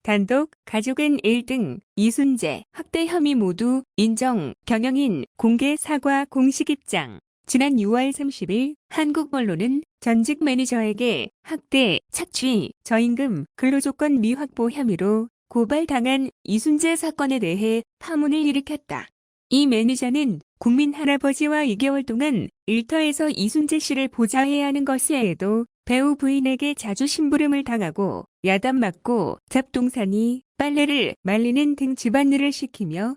단독, 가족은 1등, 이순재, 학대 혐의 모두 인정, 경영인, 공개 사과 공식 입장. 지난 6월 30일 한국 언론은 전직 매니저에게 학대, 착취, 저임금, 근로조건 미확보 혐의로 고발당한 이순재 사건에 대해 파문을 일으켰다. 이 매니저는 국민 할아버지와 2개월 동안 일터에서 이순재 씨를 보좌해야 하는 것을 해도 배우 부인에게 자주 심부름을 당하고 야단 맞고 잡동사니 빨래를 말리는 등 집안일을 시키며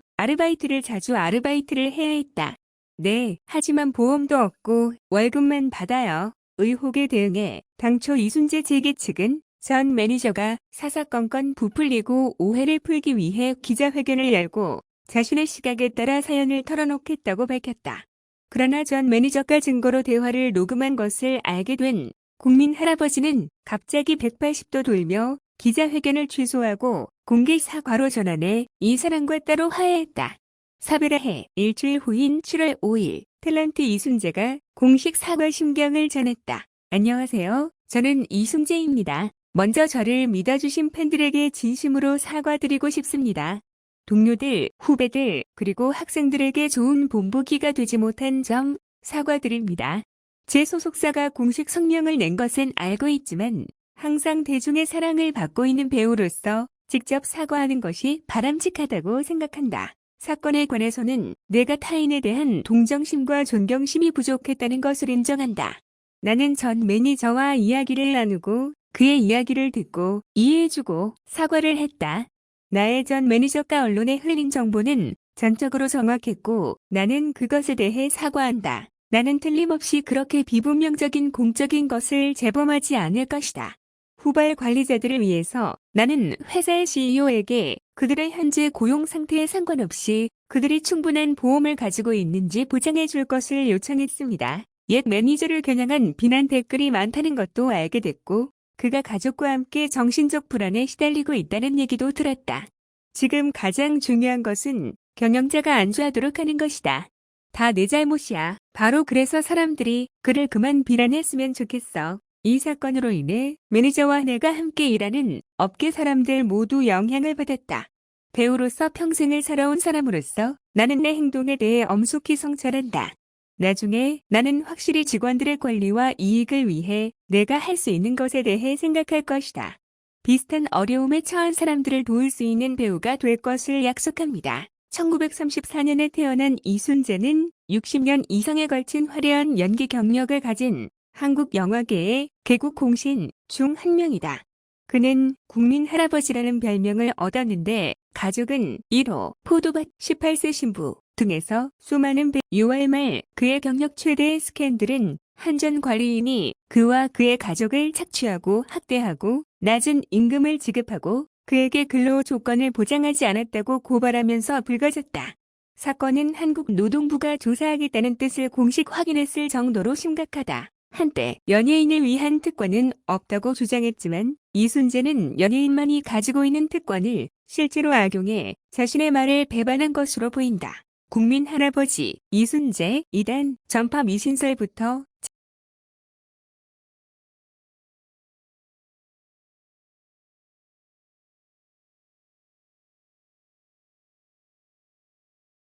자주 아르바이트를 해야 했다. 네, 하지만 보험도 없고 월급만 받아요. 의혹에 대응해 당초 이순재 재계 측은 전 매니저가 사사건건 부풀리고 오해를 풀기 위해 기자회견을 열고 자신의 시각에 따라 사연을 털어놓겠다고 밝혔다. 그러나 전 매니저가 증거로 대화를 녹음한 것을 알게 된 국민 할아버지는 갑자기 180도 돌며 기자회견을 취소하고 공개 사과로 전환해 이 사람과 따로 화해했다. 사별해 일주일 후인 7월 5일 탤런트 이순재가 공식 사과 심경을 전했다. 안녕하세요. 저는 이순재입니다. 먼저 저를 믿어주신 팬들에게 진심으로 사과드리고 싶습니다. 동료들, 후배들, 그리고 학생들에게 좋은 본보기가 되지 못한 점 사과드립니다. 제 소속사가 공식 성명을 낸 것은 알고 있지만 항상 대중의 사랑을 받고 있는 배우로서 직접 사과하는 것이 바람직하다고 생각한다. 사건에 관해서는 내가 타인에 대한 동정심과 존경심이 부족했다는 것을 인정한다. 나는 전 매니저와 이야기를 나누고 그의 이야기를 듣고 이해해주고 사과를 했다. 나의 전 매니저가 언론에 흘린 정보는 전적으로 정확했고 나는 그것에 대해 사과한다. 나는 틀림없이 그렇게 비분명적인 공적인 것을 재범하지 않을 것이다. 후발 관리자들을 위해서 나는 회사의 CEO에게 그들의 현재 고용 상태에 상관없이 그들이 충분한 보험을 가지고 있는지 보장해 줄 것을 요청했습니다. 옛 매니저를 겨냥한 비난 댓글이 많다는 것도 알게 됐고 그가 가족과 함께 정신적 불안에 시달리고 있다는 얘기도 들었다. 지금 가장 중요한 것은 경영자가 안주하도록 하는 것이다. 다 내 잘못이야. 바로 그래서 사람들이 그를 그만 비난했으면 좋겠어. 이 사건으로 인해 매니저와 내가 함께 일하는 업계 사람들 모두 영향을 받았다. 배우로서 평생을 살아온 사람으로서 나는 내 행동에 대해 엄숙히 성찰한다. 나중에 나는 확실히 직원들의 권리와 이익을 위해 내가 할 수 있는 것에 대해 생각할 것이다. 비슷한 어려움에 처한 사람들을 도울 수 있는 배우가 될 것을 약속합니다. 1934년에 태어난 이순재는 60년 이상에 걸친 화려한 연기 경력을 가진 한국 영화계의 개국 공신 중 한 명이다. 그는 국민 할아버지라는 별명을 얻었는데 가족은 1호, 포도밭 18세 신부 등에서 수많은 6월 말 그의 경력 최대의 스캔들은 한 전 관리인이 그와 그의 가족을 착취하고 학대하고 낮은 임금을 지급하고 그에게 근로 조건을 보장하지 않았다고 고발하면서 불거졌다. 사건은 한국 노동부가 조사하겠다는 뜻을 공식 확인했을 정도로 심각하다. 한때 연예인을 위한 특권은 없다고 주장했지만 이순재는 연예인만이 가지고 있는 특권을 실제로 악용해 자신의 말을 배반한 것으로 보인다. 국민 할아버지 이순재 2단 전파 미신설부터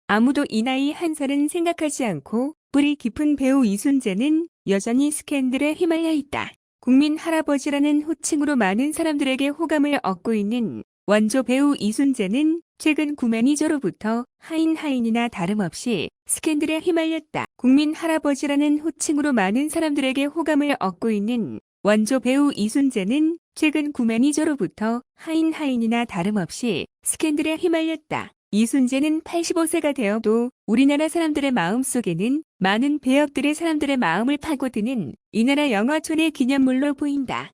아무도 이 나이 한 살은 생각하지 않고 뿌리 깊은 배우 이순재는 여전히 스캔들에 휘말려 있다. 국민 할아버지라는 호칭으로 많은 사람들에게 호감을 얻고 있는 원조 배우 이순재는 최근 구 매니저로부터 하인이나 다름없이 스캔들에 휘말렸다. 국민 할아버지라는 호칭으로 많은 사람들에게 호감을 얻고 있는 원조 배우 이순재는 최근 구 매니저로부터 하인이나 다름없이 스캔들에 휘말렸다. 이순재는 85세가 되어도 우리나라 사람들의 마음속에는 많은 배역들의 사람들의 마음을 파고드는 이 나라 영화촌의 기념물로 보인다.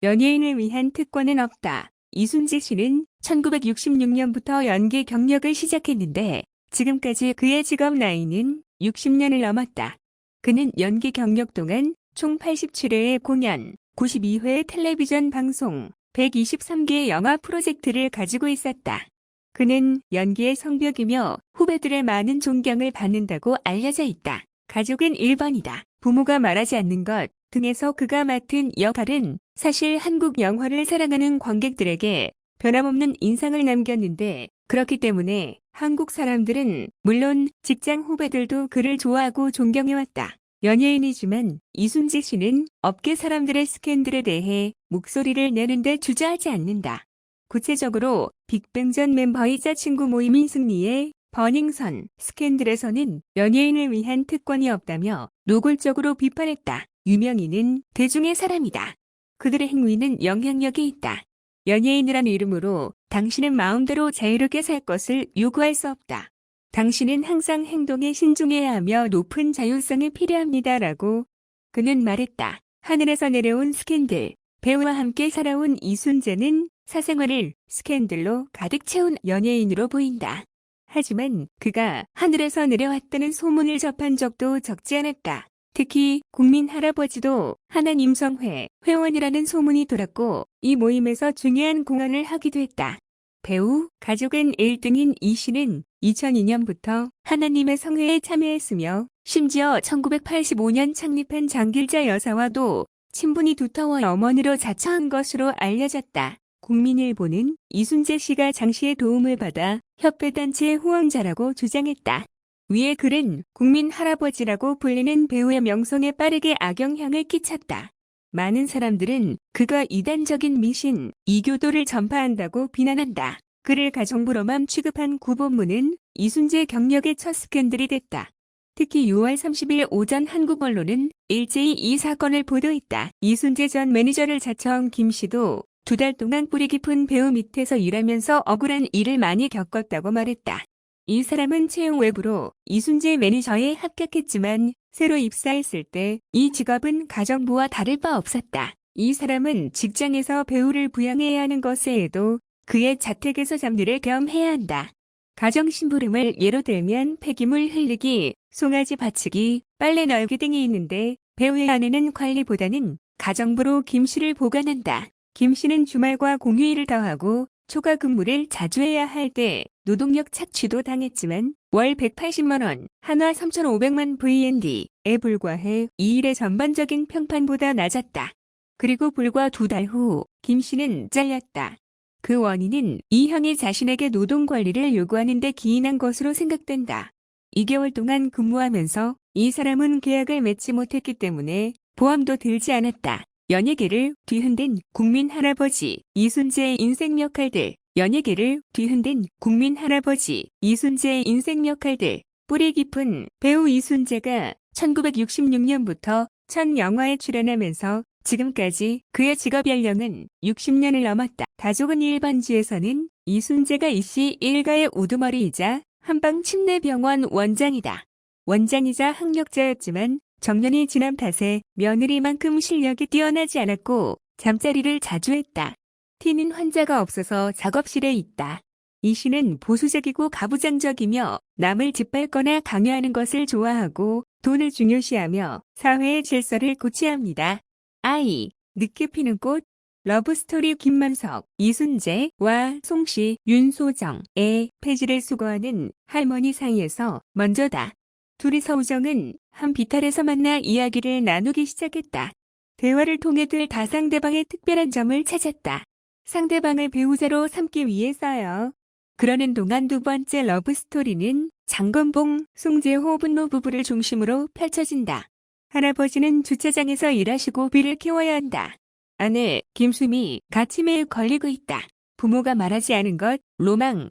연예인을 위한 특권은 없다. 이순재 씨는 1966년부터 연기 경력을 시작했는데 지금까지 그의 직업 나이는 60년을 넘었다. 그는 연기 경력 동안 총 87회의 공연, 92회의 텔레비전 방송, 123개의 영화 프로젝트를 가지고 있었다. 그는 연기의 성벽이며 후배들의 많은 존경을 받는다고 알려져 있다. 가족은 1번이다. 부모가 말하지 않는 것 등에서 그가 맡은 역할은 사실 한국 영화를 사랑하는 관객들에게 변함없는 인상을 남겼는데 그렇기 때문에 한국 사람들은 물론 직장 후배들도 그를 좋아하고 존경해왔다. 연예인이지만 이순재 씨는 업계 사람들의 스캔들에 대해 목소리를 내는데 주저하지 않는다. 구체적으로 빅뱅 전 멤버이자 친구 모임인 승리의 버닝썬 스캔들에서는 연예인을 위한 특권이 없다며 노골적으로 비판했다. 유명인은 대중의 사람이다. 그들의 행위는 영향력이 있다. 연예인이란 이름으로 당신은 마음대로 자유롭게 살 것을 요구할 수 없다. 당신은 항상 행동에 신중해야 하며 높은 자율성이 필요합니다라고 그는 말했다. 하늘에서 내려온 스캔들. 배우와 함께 살아온 이순재는 사생활을 스캔들로 가득 채운 연예인으로 보인다. 하지만 그가 하늘에서 내려왔다는 소문을 접한 적도 적지 않았다. 특히 국민 할아버지도 하나님 성회 회원이라는 소문이 돌았고 이 모임에서 중요한 공헌을 하기도 했다. 배우, 가족은 1등인 이 씨는 2002년부터 하나님의 성회에 참여했으며 심지어 1985년 창립한 장길자 여사와도 친분이 두터워 어머니로 자처한 것으로 알려졌다. 국민일보는 이순재 씨가 장 씨의 도움을 받아 협회단체의 후원자라고 주장했다. 위의 글은 국민 할아버지라고 불리는 배우의 명성에 빠르게 악영향을 끼쳤다. 많은 사람들은 그가 이단적인 미신, 이교도를 전파한다고 비난한다. 그를 가정부로만 취급한 구본문은 이순재 경력의 첫 스캔들이 됐다. 특히 6월 30일 오전 한국 언론은 일제히 이 사건을 보도했다. 이순재 전 매니저를 자처한 김 씨도 2달 동안 뿌리 깊은 배우 밑에서 일하면서 억울한 일을 많이 겪었다고 말했다. 이 사람은 채용 외부로 이순재 매니저에 합격했지만 새로 입사했을 때 이 직업은 가정부와 다를 바 없었다. 이 사람은 직장에서 배우를 부양해야 하는 것에도 그의 자택에서 잡일을 겸해야 한다. 가정심부름을 예로 들면 폐기물 흘리기, 송아지 받치기, 빨래 널기 등이 있는데 배우의 아내는 관리보다는 가정부로 김 씨를 보관한다. 김 씨는 주말과 공휴일을 더하고 초과 근무를 자주 해야 할 때 노동력 착취도 당했지만 월 180만 원, 한화 3,500만 VND에 불과해 이 일의 전반적인 평판보다 낮았다. 그리고 불과 2달 후 김 씨는 잘렸다. 그 원인은 이 형이 자신에게 노동 관리를 요구하는 데 기인한 것으로 생각된다. 2개월 동안 근무하면서 이 사람은 계약을 맺지 못했기 때문에 보험도 들지 않았다. 연예계를 뒤흔든 국민 할아버지 이순재의 인생 역할들. 연예계를 뒤흔든 국민 할아버지 이순재의 인생 역할들. 뿌리 깊은 배우 이순재가 1966년부터 첫 영화에 출연하면서 지금까지 그의 직업 연령은 60년을 넘었다. 가족은 일반지에서는 이순재가 이씨 일가의 우두머리이자 한방침례병원 원장이다. 원장이자 학력자였지만 정년이 지난 탓에 며느리만큼 실력이 뛰어나지 않았고 잠자리를 자주 했다. 티는 환자가 없어서 작업실에 있다. 이 씨는 보수적이고 가부장적이며 남을 짓밟거나 강요하는 것을 좋아하고 돈을 중요시하며 사회의 질서를 고취합니다. 아이, 늦게 피는 꽃, 러브스토리 김만석, 이순재와 송씨, 윤소정의 폐지를 수거하는 할머니 사이에서 먼저다. 둘이서 우정은 한 비탈에서 만나 이야기를 나누기 시작했다. 대화를 통해 다 상대방의 특별한 점을 찾았다. 상대방을 배우자로 삼기 위해서요. 그러는 동안 두 번째 러브스토리는 장건봉, 송재호 분노 부부를 중심으로 펼쳐진다. 할아버지는 주차장에서 일하시고 비를 키워야 한다. 아내 김수미 같이 매일 걸리고 있다. 부모가 말하지 않은 것, 로망,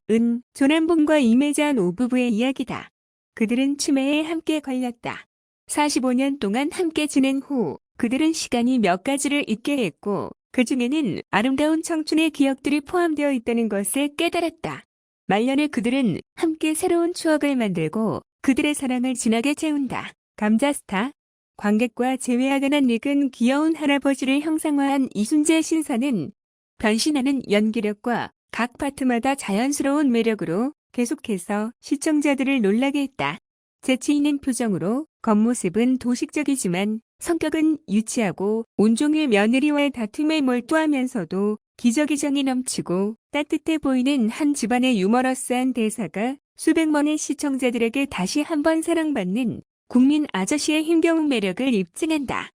조남봉과 임혜자 노부부의 이야기다. 그들은 치매에 함께 걸렸다. 45년 동안 함께 지낸 후 그들은 시간이 몇 가지를 잊게 했고 그 중에는 아름다운 청춘의 기억들이 포함되어 있다는 것을 깨달았다. 말년에 그들은 함께 새로운 추억을 만들고 그들의 사랑을 진하게 채운다. 감자스타 관객과 재회하거나 늙은 귀여운 할아버지를 형상화한 이순재 신사는 변신하는 연기력과 각 파트마다 자연스러운 매력으로 계속해서 시청자들을 놀라게 했다. 재치 있는 표정으로 겉모습은 도식적이지만 성격은 유치하고 온종일 며느리와의 다툼에 몰두하면서도 기저귀정이 넘치고 따뜻해 보이는 한 집안의 유머러스한 대사가 수백 만의 시청자들에게 다시 한번 사랑받는 국민 아저씨의 힘겨운 매력을 입증한다.